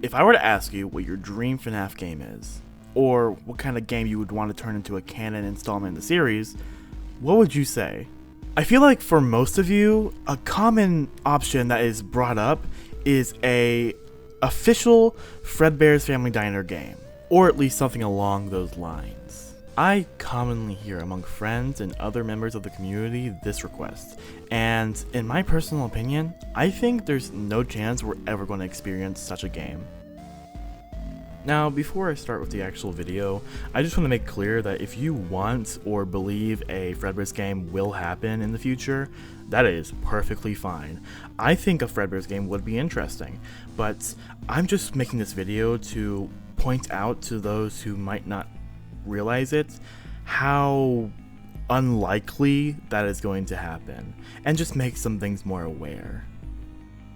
If I were to ask you what your dream FNAF game is, or what kind of game you would want to turn into a canon installment in the series, what would you say? I feel like for most of you, a common option that is brought up is a official Fredbear's Family Diner game, or at least something along those lines. I commonly hear among friends and other members of the community this request, and in my personal opinion, I think there's no chance we're ever going to experience such a game. Now, before I start with the actual video, I just want to make clear that if you want or believe a Fredbear's game will happen in the future, that is perfectly fine. I think a Fredbear's game would be interesting, but I'm just making this video to point out to those who might not realize it, how unlikely that is going to happen, and just make some things more aware.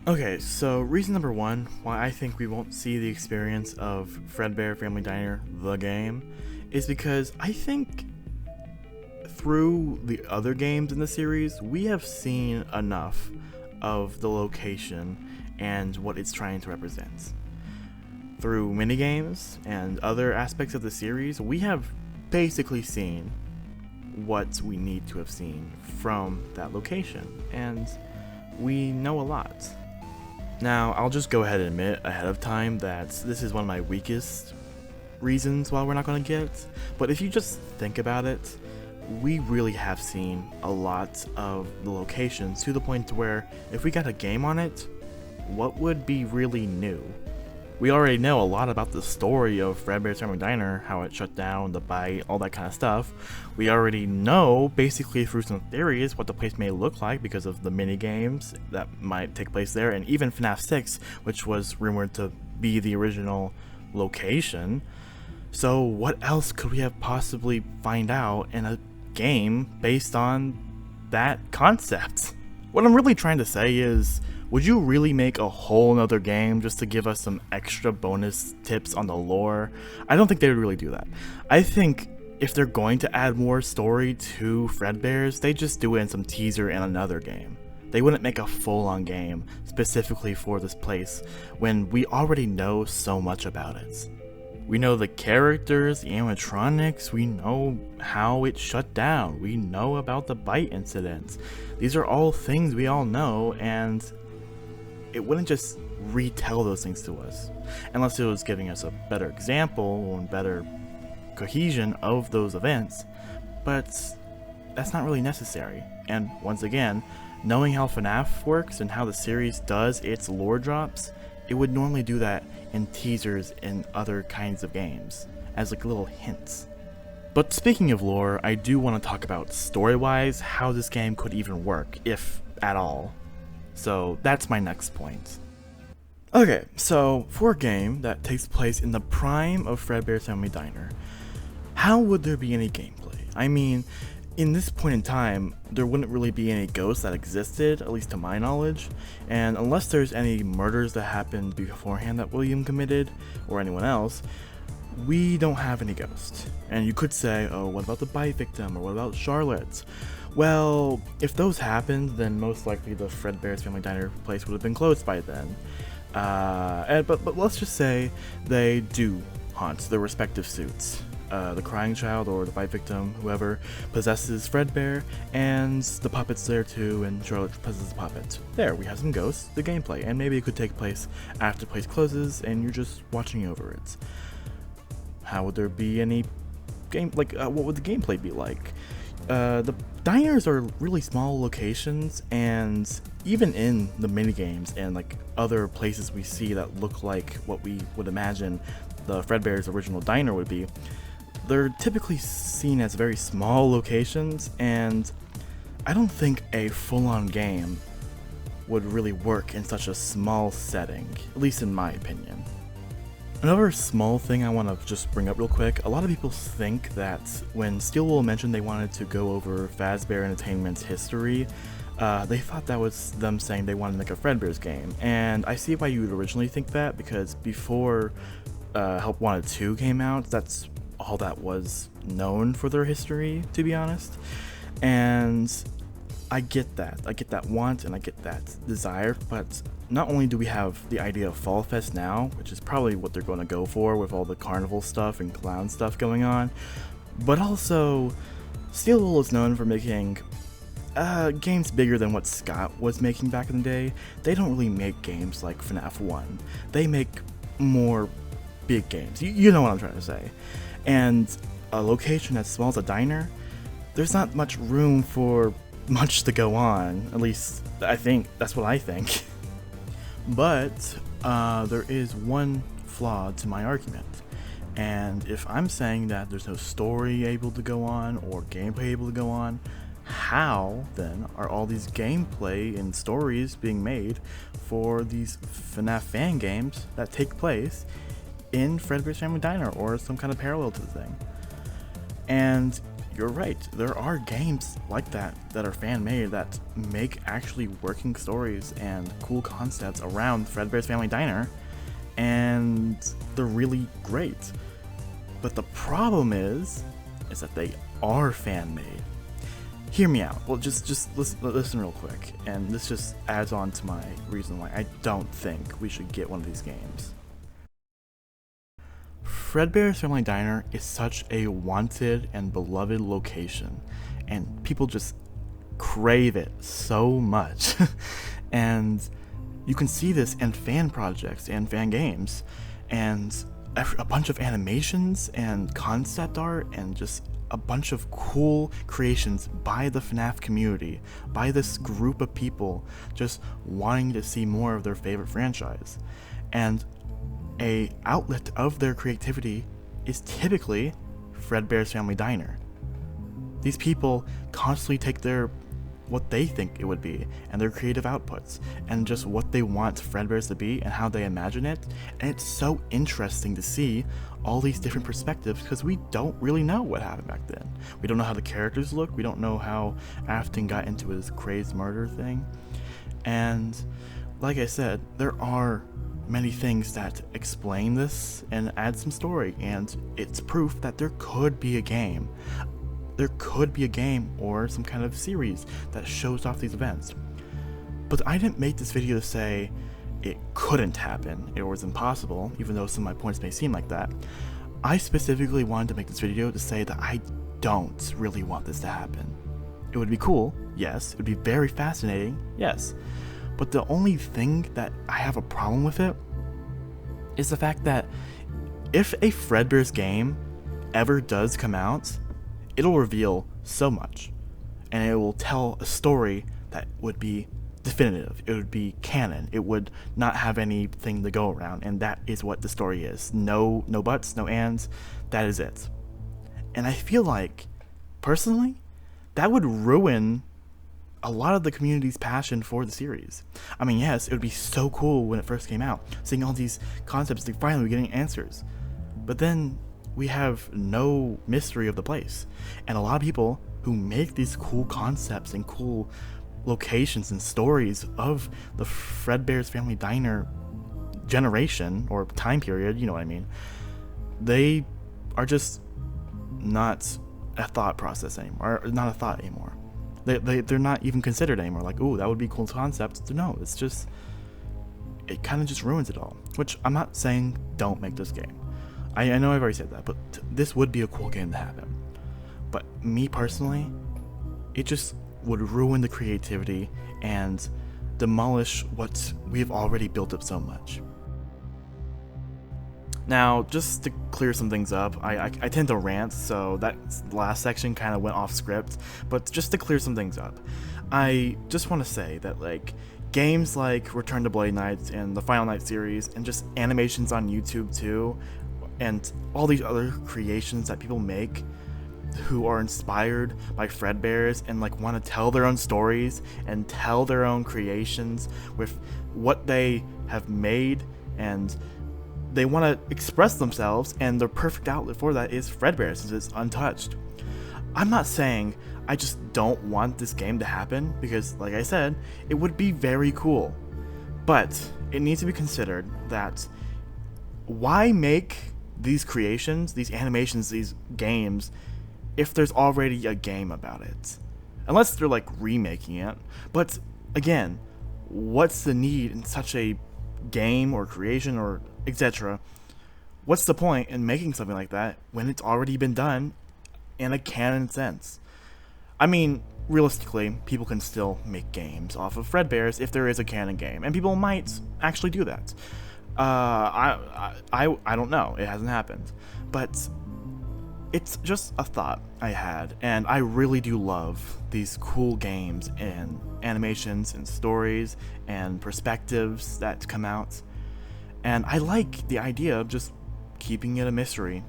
Okay, so reason number one why I think we won't see the experience of Fredbear Family Diner, the game, is because I think through the other games in the series, we have seen enough of the location and what it's trying to represent. Through minigames and other aspects of the series, we have basically seen what we need to have seen from that location, and we know a lot. Now, I'll just go ahead and admit ahead of time that this is one of my weakest reasons why we're not going to get it, but if you just think about it, we really have seen a lot of the locations to the point to where if we got a game on it, what would be really new? We already know a lot about the story of Fredbear's Family Diner, how it shut down, the bite, all that kind of stuff. We already know, basically through some theories, what the place may look like because of the mini-games that might take place there, and even FNAF 6, which was rumored to be the original location. So what else could we have possibly find out in a game based on that concept? What I'm really trying to say is, would you really make a whole nother game just to give us some extra bonus tips on the lore? I don't think they would really do that. I think if they're going to add more story to Fredbear's, they just do it in some teaser in another game. They wouldn't make a full-on game specifically for this place when we already know so much about it. We know the characters, the animatronics, we know how it shut down, we know about the bite incident. These are all things we all know, and it wouldn't just retell those things to us, unless it was giving us a better example and better cohesion of those events, but that's not really necessary. And once again, knowing how FNAF works and how the series does its lore drops, it would normally do that in teasers in other kinds of games, as like little hints. But speaking of lore, I do want to talk about story-wise how this game could even work, if at all. So that's my next point. Okay, so for a game that takes place in the prime of Fredbear's Family Diner, how would there be any gameplay? I mean, in this point in time, there wouldn't really be any ghosts that existed, at least to my knowledge, and unless there's any murders that happened beforehand that William committed, or anyone else, we don't have any ghosts. And you could say, oh, what about the bite victim, or what about Charlotte? Well, if those happened, then most likely the Fredbear's Family Diner place would have been closed by then. But let's just say they do haunt their respective suits. The crying child or the bite victim, whoever, possesses Fredbear, and the puppet's there too, and Charlotte possesses the puppet. There, we have some ghosts, the gameplay, and maybe it could take place after the place closes and you're just watching over it. How would there be any game, what would the gameplay be like? The diners are really small locations, and even in the minigames and like other places we see that look like what we would imagine the Fredbear's original diner would be, they're typically seen as very small locations, and I don't think a full-on game would really work in such a small setting, at least in my opinion. Another small thing I want to just bring up real quick, a lot of people think that when Steelwool mentioned they wanted to go over Fazbear Entertainment's history, they thought that was them saying they wanted to make a Fredbear's game, and I see why you would originally think that, because before Help Wanted 2 came out, that's all that was known for their history, to be honest. And I get that. I get that want and I get that desire, but not only do we have the idea of Fall Fest now, which is probably what they're going to go for with all the carnival stuff and clown stuff going on, but also Steel Wool is known for making games bigger than what Scott was making back in the day. They don't really make games like FNAF 1. They make more big games. You know what I'm trying to say. And a location as small as a diner, there's not much room for much to go on. At least, I think, that's what I think. But there is one flaw to my argument. And if I'm saying that there's no story able to go on or gameplay able to go on, how then are all these gameplay and stories being made for these FNAF fan games that take place in Fredbear's Family Diner or some kind of parallel to the thing? And you're right, there are games like that are fan made that make actually working stories and cool concepts around Fredbear's Family Diner, and they're really great. But the problem is that they are fan made. Hear me out. Well, just listen real quick, and this just adds on to my reason why I don't think we should get one of these games. Fredbear's Family Diner is such a wanted and beloved location, and people just crave it so much. And you can see this in fan projects and fan games, and a bunch of animations and concept art and just a bunch of cool creations by the FNAF community, by this group of people just wanting to see more of their favorite franchise. And a outlet of their creativity is typically Fredbear's Family Diner. These people constantly take what they think it would be and their creative outputs and just what they want Fredbear's to be and how they imagine it, and it's so interesting to see all these different perspectives because we don't really know what happened back then. We don't know how the characters look, we don't know how Afton got into his crazed murder thing, and like I said, there are many things that explain this and add some story, and it's proof that there could be a game. There could be a game or some kind of series that shows off these events. But I didn't make this video to say it couldn't happen, it was impossible, even though some of my points may seem like that. I specifically wanted to make this video to say that I don't really want this to happen. It would be cool, yes. It would be very fascinating, yes. But the only thing that I have a problem with it is the fact that if a Fredbear's game ever does come out, it'll reveal so much, and it will tell a story that would be definitive, it would be canon, it would not have anything to go around, and that is what the story is. No buts, no ands, that is it. And I feel like, personally, that would ruin a lot of the community's passion for the series. I mean, yes, it would be so cool when it first came out, seeing all these concepts and finally getting answers, but then we have no mystery of the place. And a lot of people who make these cool concepts and cool locations and stories of the Fredbear's Family Diner generation or time period, you know what I mean, they are just not a thought process anymore, or not a thought anymore. They're not even considered anymore. Like, ooh, that would be a cool concept. No, it's just, it kind of just ruins it all. Which I'm not saying don't make this game. I know I've already said that, but this would be a cool game to happen. But me personally, it just would ruin the creativity and demolish what we've already built up so much. Now, just to clear some things up, I tend to rant, so that last section kind of went off script, but just to clear some things up, I just want to say that, like, games like Return to Bloody Nights and the Final Night series, and just animations on YouTube too, and all these other creations that people make who are inspired by Fredbear's and like want to tell their own stories and tell their own creations with what they have made, and they want to express themselves, and the perfect outlet for that is Fredbear since it's untouched. I'm not saying I just don't want this game to happen, because like I said, it would be very cool, but it needs to be considered that why make these creations, these animations, these games, if there's already a game about it? unless they're like remaking it. But again, what's the need in such a game or creation or etc.? What's the point in making something like that when it's already been done in a canon sense? I mean, realistically, people can still make games off of Fredbears if there is a canon game, and people might actually do that. I don't know. It hasn't happened, but it's just a thought I had, and I really do love these cool games and animations and stories and perspectives that come out, and I like the idea of just keeping it a mystery,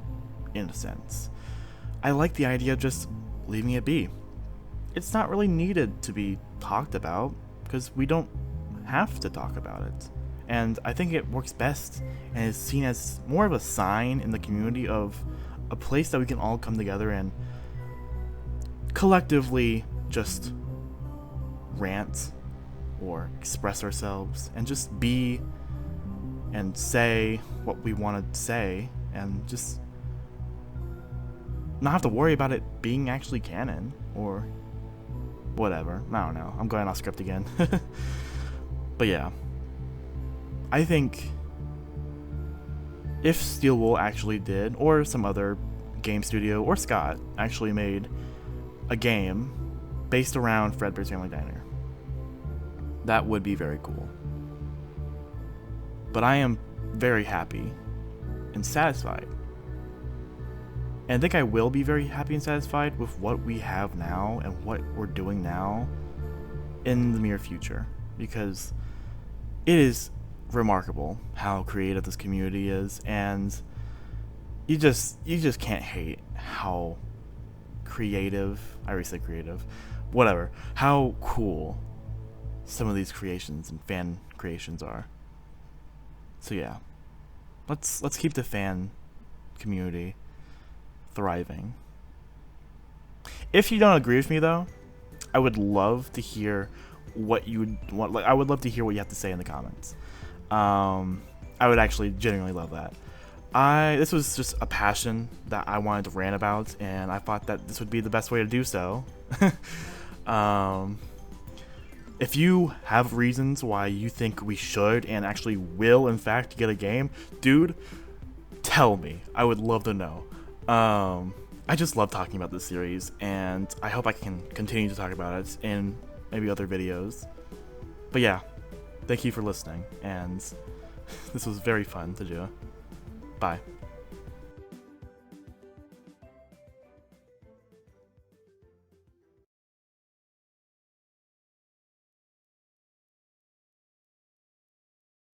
in a sense. I like the idea of just leaving it be. It's not really needed to be talked about, because we don't have to talk about it. And I think it works best and is seen as more of a sign in the community of a place that we can all come together and collectively just rant or express ourselves and just be and say what we want to say and just not have to worry about it being actually canon or whatever. I don't know. I'm going off script again. But yeah. I think if Steelwool actually did, or some other game studio, or Scott actually made a game based around Fredbear's Family Diner, that would be very cool. But I am very happy and satisfied. And I think I will be very happy and satisfied with what we have now and what we're doing now in the near future, because it is remarkable how creative this community is, and you just can't hate how creative, I already said creative, whatever, how cool some of these creations and fan creations are. So yeah, let's keep the fan community thriving. If you don't agree with me though, I would love to hear what you would want. Like, I would love to hear what you have to say in the comments. I would actually genuinely love that. This was just a passion that I wanted to rant about, and I thought that this would be the best way to do so. If you have reasons why you think we should and actually will in fact get a game, dude, tell me. I would love to know. I just love talking about this series, and I hope I can continue to talk about it in maybe other videos. But yeah, thank you for listening, and this was very fun to do. Bye.